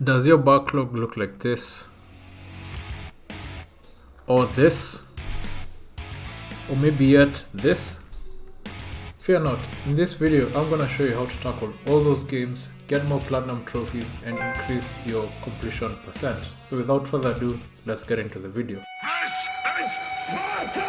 Does your backlog look like this? Or this? Or maybe yet this? Fear not, in this video I'm gonna show you how to tackle all those games, get more platinum trophies and increase your completion percent. So without further ado, let's get into the video. This is Sparta!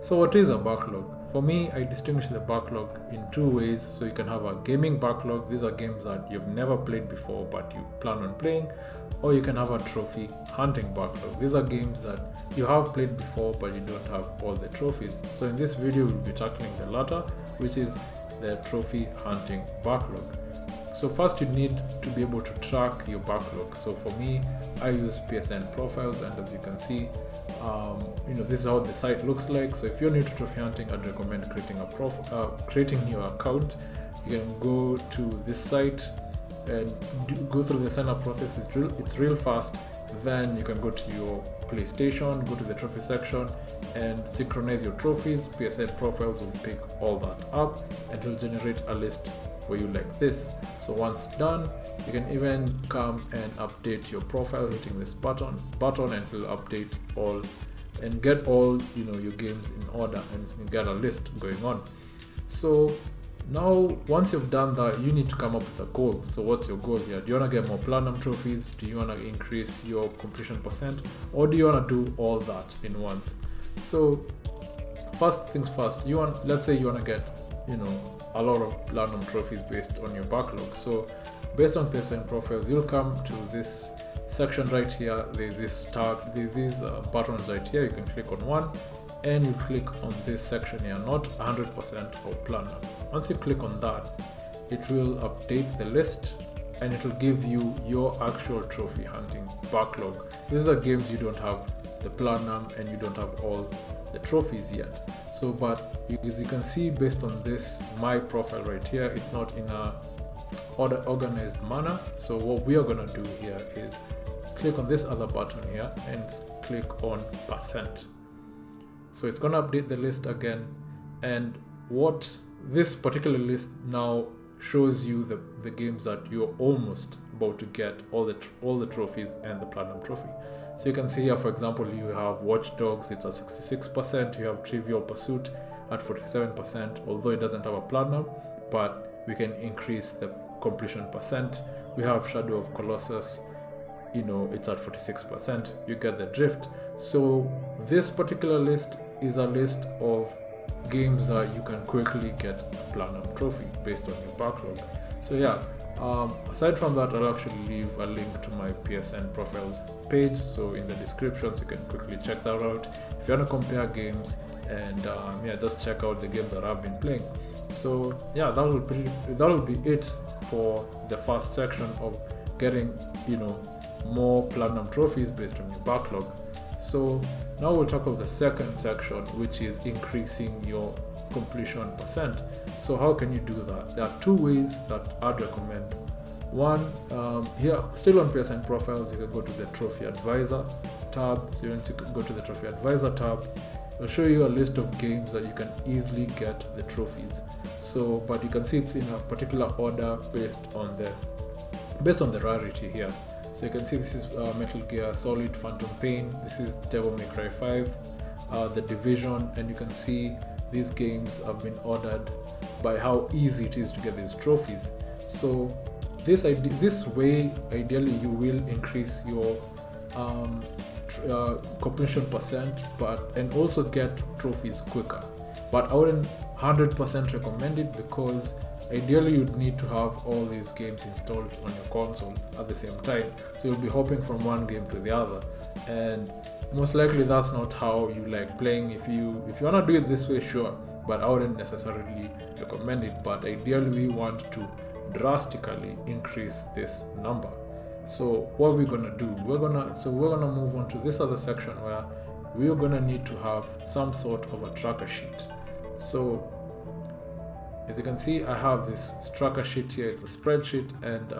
So what is a backlog? For me, I distinguish the backlog in two ways. So you can have a gaming backlog. These are games that you've never played before but you plan on playing. Or you can have a trophy hunting backlog. These are games that you have played before but you don't have all the trophies. So in this video, we'll be tackling the latter, which is the trophy hunting backlog. So first you need to be able to track your backlog. So for me, I use PSN profiles, and as you can see, this is how the site looks like. So if you're new to trophy hunting, I'd recommend creating your account. You can go to this site and go through the sign up process. It's real fast. Then you can go to your PlayStation, go to the trophy section and synchronize your trophies. PSN profiles will pick all that up and will generate a list for you like this. So once done, you can even come and update your profile hitting this button and it will update all and get all your games in order and get a list going on. So now once you've done that, you need to come up with a goal. So what's your goal here? Do you want to get more platinum trophies? Do you want to increase your completion percent? Or do you want to do all that in once? So first things first, let's say you want to get a lot of platinum trophies based on your backlog. So based on PSN profiles, you'll come to this section right here. There's this tab, these buttons right here. You can click on one and you click on this section here, not 100% of platinum. Once you click on that, it will update the list and it will give you your actual trophy hunting backlog. These are games you don't have the platinum and you don't have all the trophies yet. So but as you can see, based on this my profile right here, it's not in a organized manner. So what we are going to do here is click on this other button here and click on percent. So it's going to update the list again, and what this particular list now shows you the games that you're almost about to get all the trophies and the platinum trophy. So you can see here, for example, you have Watch Dogs, it's at 66%, you have Trivial Pursuit at 47%, although it doesn't have a platinum, but we can increase the completion percent. We have Shadow of Colossus, it's at 46%. You get the drift. So this particular list is a list of games that you can quickly get a platinum trophy based on your backlog. So yeah, aside from that, I'll actually leave a link to my PSN profiles page, so in the description, so you can quickly check that out if you want to compare games and just check out the games that I've been playing. So yeah, that will be it for the first section of getting more platinum trophies based on your backlog. So now we'll tackle the second section, which is increasing your completion percent. So how can you do that? There are two ways that I'd recommend. One, here still on PSN profiles, you can go to the trophy advisor tab. So you want to go to the trophy advisor tab. It'll show you a list of games that you can easily get the trophies. So but you can see it's in a particular order based on the rarity here. So you can see this is Metal Gear Solid Phantom Pain, this is Devil May Cry 5, The Division, and you can see these games have been ordered by how easy it is to get these trophies. So this way, ideally, you will increase your completion percent, and also get trophies quicker. But I wouldn't 100% recommend it, because ideally you'd need to have all these games installed on your console at the same time. So you'll be hopping from one game to the other, and most likely that's not how you like playing. If you want to do it this way, sure, but I wouldn't necessarily recommend it. But ideally we want to drastically increase this number. So what we're gonna do, we're gonna move on to this other section where we're gonna need to have some sort of a tracker sheet. So as you can see, I have this tracker sheet here. It's a spreadsheet, and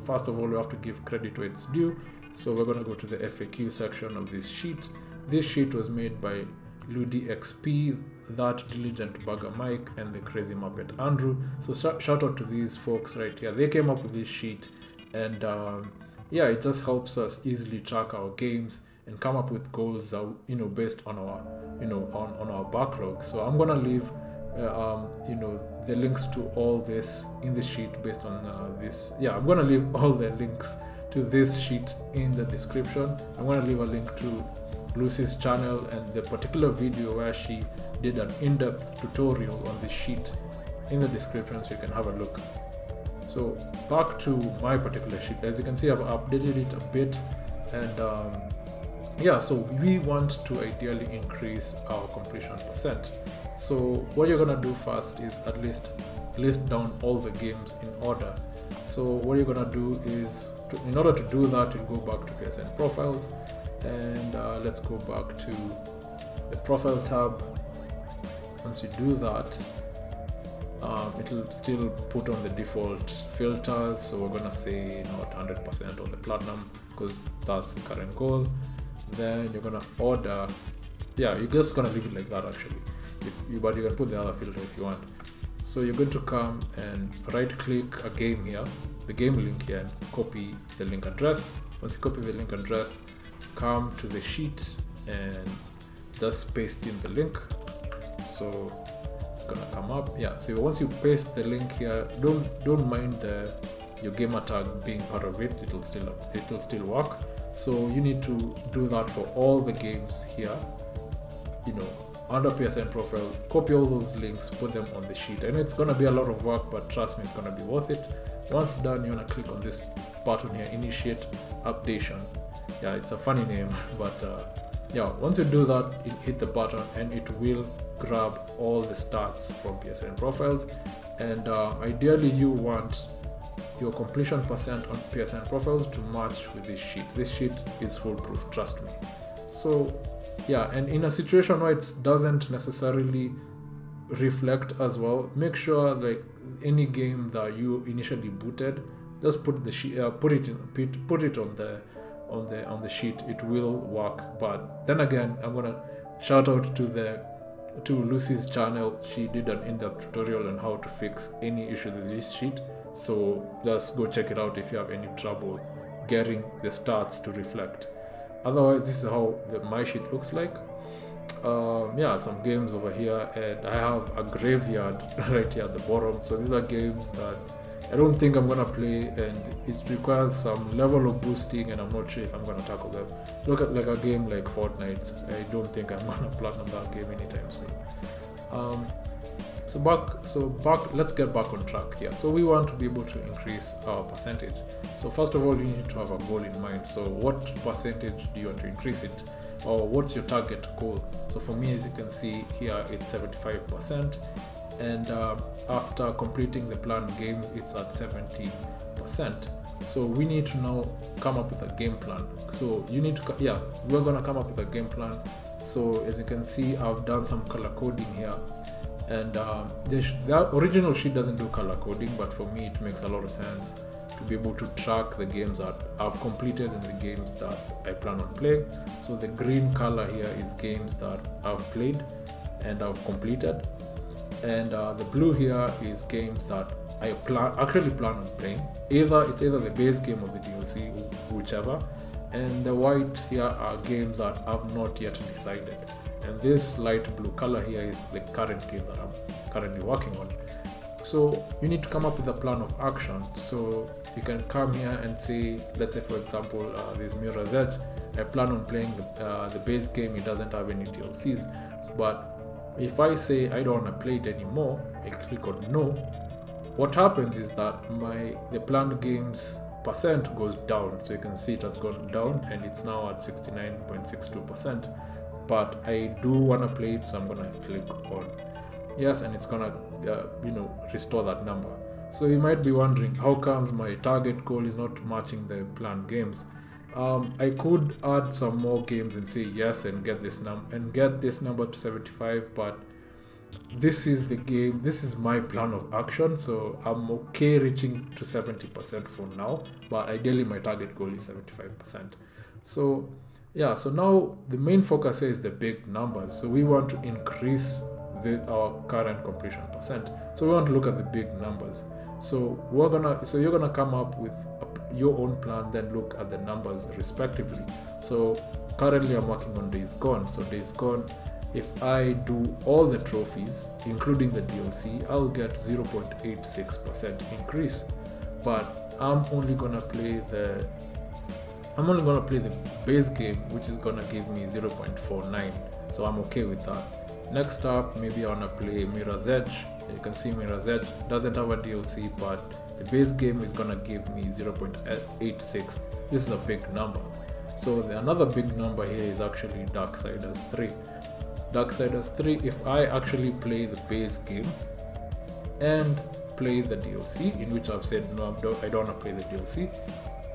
first of all, we have to give credit where it's due. So we're going to go to the FAQ section of this sheet. This sheet was made by LudiXP, That Diligent Burger Mike, and the Crazy Muppet Andrew. So shout out to these folks right here. They came up with this sheet, and yeah, it just helps us easily track our games and come up with goals that, based on our on our backlog. So I'm gonna leave the links to all this in the sheet based on this. Yeah, I'm gonna leave all the links to this sheet in the description. I'm gonna leave a link to Lucy's channel and the particular video where she did an in-depth tutorial on this sheet in the description, so you can have a look. So back to my particular sheet. As you can see, I've updated it a bit, and yeah, so we want to ideally increase our completion percent. So what you're gonna do first is at least list down all the games in order. So what you're gonna do is, in order to do that, you'll go back to PSN profiles, and let's go back to the profile tab. Once you do that, it'll still put on the default filters. So we're gonna say not 100% on the platinum because that's the current goal. Then you're gonna order, yeah, you're just gonna leave it like that actually, but you can put the other filter if you want. So you're going to come and right click a game here, the game link here, and copy the link address. Once you copy the link address, come to the sheet and just paste in the link. So it's gonna come up. Yeah, so once you paste the link here, don't mind your gamer tag being part of it, it'll still work. So you need to do that for all the games here, under PSN profile. Copy all those links, put them on the sheet. I know it's gonna be a lot of work, but trust me, it's gonna be worth it. Once done, you wanna click on this button here, initiate updation. Yeah, it's a funny name, but yeah, once you do that, you hit the button and it will grab all the stats from PSN profiles. And ideally you want your completion percent on PSN profiles to match with this sheet. This sheet is foolproof, trust me. So yeah, and in a situation where it doesn't necessarily reflect as well, make sure like any game that you initially booted, just put the sheet, put it on the sheet. It will work. But then again, I'm gonna shout out to Lucy's channel. She did an in-depth tutorial on how to fix any issue with this sheet. So just go check it out if you have any trouble getting the stats to reflect. Otherwise, this is how my sheet looks like. Yeah, some games over here, and I have a graveyard right here at the bottom. So these are games that I don't think I'm gonna play, and it requires some level of boosting, and I'm not sure if I'm gonna tackle them. Look at like a game like Fortnite. I don't think I'm gonna platinum that game anytime soon. Let's get back on track here. So we want to be able to increase our percentage. So first of all, you need to have a goal in mind. So what percentage do you want to increase it, or what's your target goal? So for me, as you can see here, it's 75%, and after completing the planned games, it's at 70%. So we need to now come up with a game plan. So you need to, we're gonna come up with a game plan. So as you can see, I've done some color coding here. And the original sheet doesn't do color coding, but for me it makes a lot of sense to be able to track the games that I've completed and the games that I plan on playing. So the green color here is games that I've played and I've completed, and the blue here is games that I actually plan on playing. It's either the base game or the DLC, whichever. And the white here are games that I've not yet decided. And this light blue color here is the current game that I'm currently working on. So you need to come up with a plan of action. So you can come here and say, let's say for example, this Mirror's Edge, I plan on playing the base game. It doesn't have any DLCs. But if I say I don't want to play it anymore, I click on no. What happens is that the planned games percent goes down. So you can see it has gone down and it's now at 69.62%. But I do want to play it, so I'm gonna click on yes, and it's gonna restore that number. So you might be wondering, how comes my target goal is not matching the planned games? I could add some more games and say yes and get this number to 75, but this is the game, this is my plan of action, so I'm okay reaching to 70% for now, but ideally my target goal is 75%. So Yeah, so now the main focus here is the big numbers. So we want to increase our current completion percent. So we want to look at the big numbers. So you're gonna come up with your own plan, then look at the numbers respectively. So currently I'm working on Days Gone. So Days Gone, if I do all the trophies, including the DLC, I'll get 0.86% increase. But I'm only gonna play the base game, which is gonna give me 0.49. So I'm okay with that. Next up, maybe I wanna play Mirror's Edge. You can see Mirror's Edge doesn't have a DLC, but the base game is gonna give me 0.86. This is a big number. So another big number here is actually Darksiders 3. Darksiders 3, if I actually play the base game and play the DLC, in which I've said no, I don't want to play the DLC,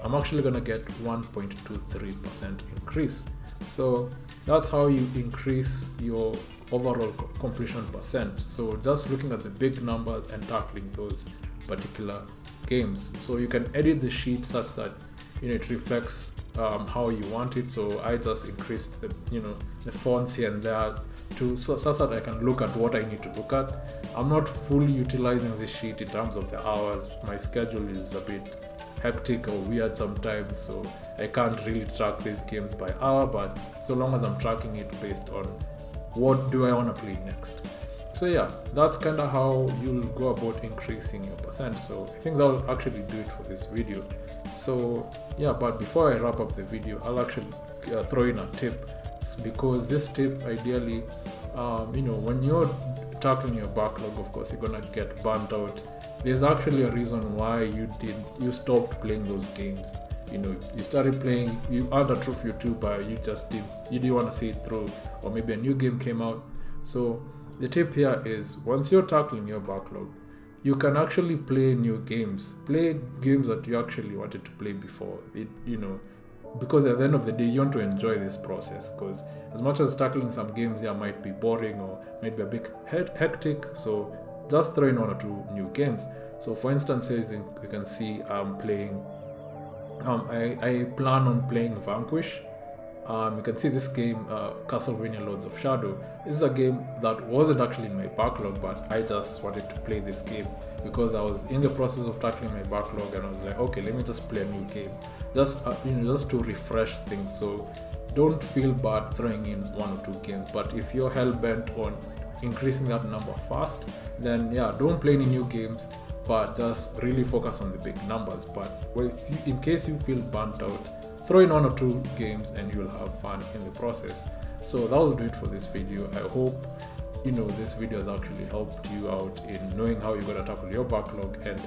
I'm actually gonna get 1.23% increase. So that's how you increase your overall completion percent. So just looking at the big numbers and tackling those particular games. So you can edit the sheet such that it reflects how you want it. So I just increased the fonts here and there such that I can look at what I need to look at. I'm not fully utilizing this sheet in terms of the hours. My schedule is a bit hectic or weird sometimes, so I can't really track these games by hour, but so long as I'm tracking it based on what do I want to play next. So yeah, that's kind of how you'll go about increasing your percent. So I think that'll actually do it for this video. So yeah, but before I wrap up the video, I'll actually throw in a tip, because this tip ideally, when you're tackling your backlog, of course you're gonna get burnt out. There's actually a reason why you stopped playing those games. You started playing, you earned a trophy or two, but you didn't want to see it through, or maybe a new game came out. So the tip here is, once you're tackling your backlog, you can actually play new games. Play games that you actually wanted to play before. Because at the end of the day, you want to enjoy this process, because as much as tackling some games here might be boring or might be a bit hectic, so just throw in one or two new games. So for instance, as you can see, I'm playing I plan on playing Vanquish. You can see this game, Castlevania Lords of Shadow. This is a game that wasn't actually in my backlog, but I just wanted to play this game because I was in the process of tackling my backlog, and I was like, okay, let me just play a new game, just to refresh things. So don't feel bad throwing in one or two games, but if you're hell bent on increasing that number fast, then yeah, don't play any new games, but just really focus on the big numbers. But in case you feel burnt out, throw in one or two games and you'll have fun in the process. So that will do it for this video. I hope this video has actually helped you out in knowing how you're going to tackle your backlog and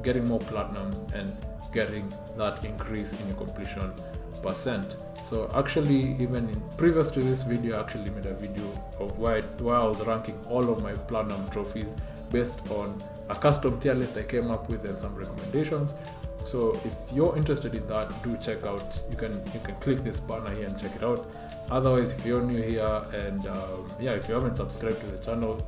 getting more platinums and getting that increase in your completion percent. So actually, even previous to this video, I actually made a video of why I was ranking all of my platinum trophies based on a custom tier list I came up with and some recommendations. So if you're interested in that, do check out. You can click this banner here and check it out. Otherwise, if you're new here and if you haven't subscribed to the channel,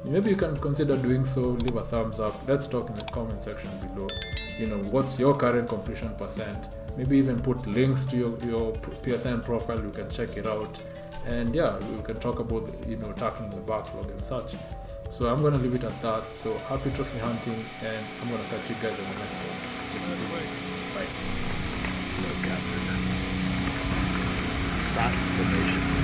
maybe you can consider doing so. Leave a thumbs up. Let's talk in the comment section below. What's your current completion percent? Maybe even put links to your PSN profile. You can check it out, and yeah, we can talk about tackling the backlog and such. So I'm gonna leave it at that. So happy trophy hunting, and I'm gonna catch you guys in the next one. Bye. Look at the transformations.